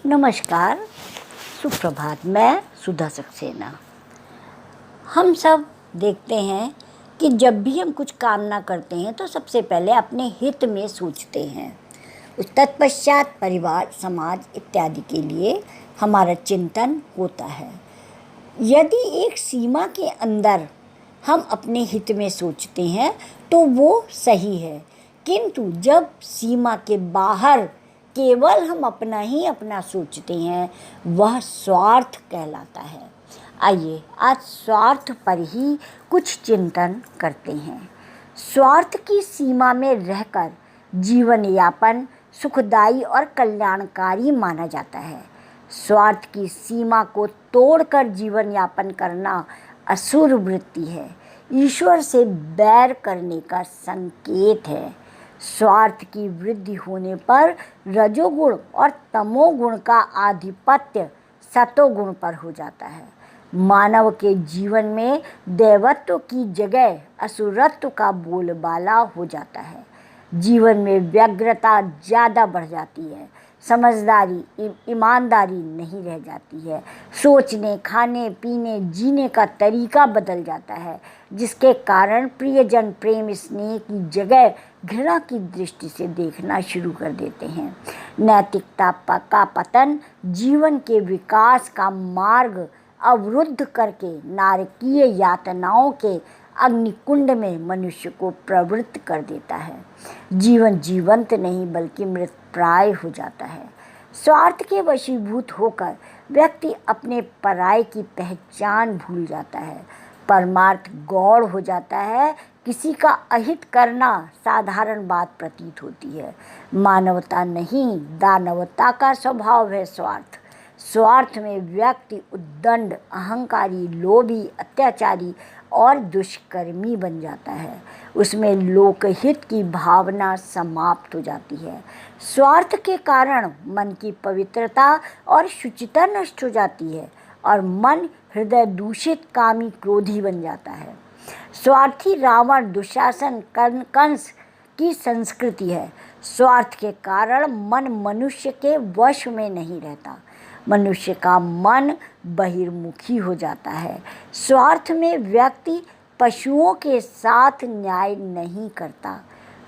नमस्कार, सुप्रभात। मैं सुधा सक्सेना। हम सब देखते हैं कि जब भी हम कुछ कामना करते हैं तो सबसे पहले अपने हित में सोचते हैं। उस तत्पश्चात परिवार, समाज इत्यादि के लिए हमारा चिंतन होता है। यदि एक सीमा के अंदर हम अपने हित में सोचते हैं तो वो सही है, किंतु जब सीमा के बाहर केवल हम अपना ही अपना सोचते हैं, वह स्वार्थ कहलाता है। आइए आज स्वार्थ पर ही कुछ चिंतन करते हैं। स्वार्थ की सीमा में रहकर जीवन यापन सुखदायी और कल्याणकारी माना जाता है। स्वार्थ की सीमा को तोड़कर जीवन यापन करना असुर वृत्ति है, ईश्वर से बैर करने का संकेत है। स्वार्थ की वृद्धि होने पर रजोगुण और तमोगुण का आधिपत्य सतोगुण पर हो जाता है। मानव के जीवन में दैवत्व की जगह असुरत्व का बोलबाला हो जाता है। जीवन में व्यग्रता ज़्यादा बढ़ जाती है, समझदारी ईमानदारी नहीं रह जाती है। सोचने, खाने पीने, जीने का तरीका बदल जाता है, जिसके कारण प्रियजन प्रेम स्नेह की जगह घृणा की दृष्टि से देखना शुरू कर देते हैं। नैतिकता का पतन जीवन के विकास का मार्ग अवरुद्ध करके नारकीय यातनाओं के अग्निकुंड में मनुष्य को प्रवृत्त कर देता है। जीवन जीवंत नहीं बल्कि मृतप्राय हो जाता है। स्वार्थ के वशीभूत होकर व्यक्ति अपने पराये की पहचान भूल जाता है। परमार्थ गौण हो जाता है। किसी का अहित करना साधारण बात प्रतीत होती है। मानवता नहीं, दानवता का स्वभाव है स्वार्थ। स्वार्थ में व्यक्ति उद्दंड, अहंकारी, लोभी, अत्याचारी और दुष्कर्मी बन जाता है। उसमें लोकहित की भावना समाप्त हो जाती है। स्वार्थ के कारण मन की पवित्रता और शुचिता नष्ट हो जाती है और मन हृदय दूषित, कामी, क्रोधी बन जाता है। स्वार्थी रावण, दुशासन, कंस की संस्कृति है। स्वार्थ के कारण मन मनुष्य के वश में नहीं रहता। मनुष्य का मन बहिर्मुखी हो जाता है। स्वार्थ में व्यक्ति पशुओं के साथ न्याय नहीं करता।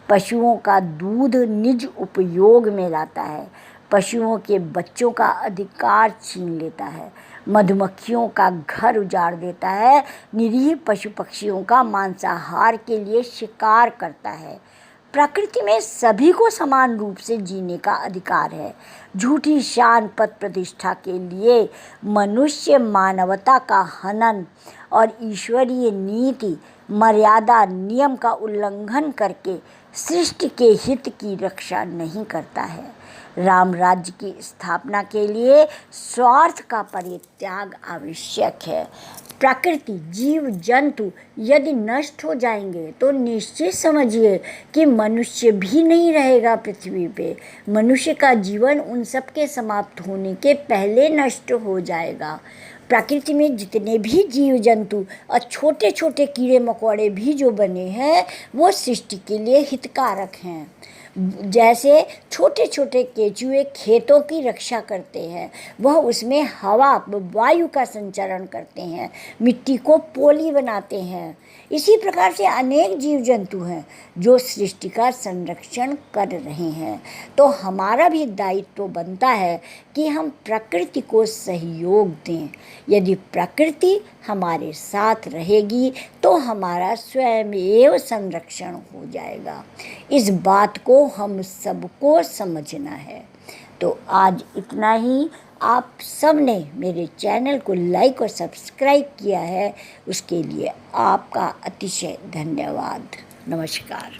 पशुओं का दूध निज उपयोग में लाता है। पशुओं के बच्चों का अधिकार छीन लेता है। मधुमक्खियों का घर उजाड़ देता है। निरीह पशु पक्षियों का मांसाहार के लिए शिकार करता है। प्रकृति में सभी को समान रूप से जीने का अधिकार है। झूठी शान, पद प्रतिष्ठा के लिए मनुष्य मानवता का हनन और ईश्वरीय नीति, मर्यादा, नियम का उल्लंघन करके सृष्टि के हित की रक्षा नहीं करता है। राम राज्य की स्थापना के लिए स्वार्थ का परित्याग आवश्यक है। प्रकृति, जीव जंतु यदि नष्ट हो जाएंगे तो निश्चित समझिए कि मनुष्य भी नहीं रहेगा पृथ्वी पे। मनुष्य का जीवन उन सब के समाप्त होने के पहले नष्ट हो जाएगा। प्रकृति में जितने भी जीव जंतु और छोटे छोटे कीड़े मकोड़े भी जो बने हैं, वो सृष्टि के लिए हितकारक हैं। जैसे छोटे छोटे केंचुए खेतों की रक्षा करते हैं, वह उसमें हवा वायु का संचरण करते हैं, मिट्टी को पोली बनाते हैं। इसी प्रकार से अनेक जीव जंतु हैं जो सृष्टि का संरक्षण कर रहे हैं। तो हमारा भी दायित्व बनता है कि हम प्रकृति को सहयोग दें। यदि प्रकृति हमारे साथ रहेगी तो हमारा स्वयं संरक्षण हो जाएगा। इस बात को हम सबको समझना है। तो आज इतना ही। आप सब ने मेरे चैनल को लाइक और सब्सक्राइब किया है, उसके लिए आपका अतिशय धन्यवाद। नमस्कार।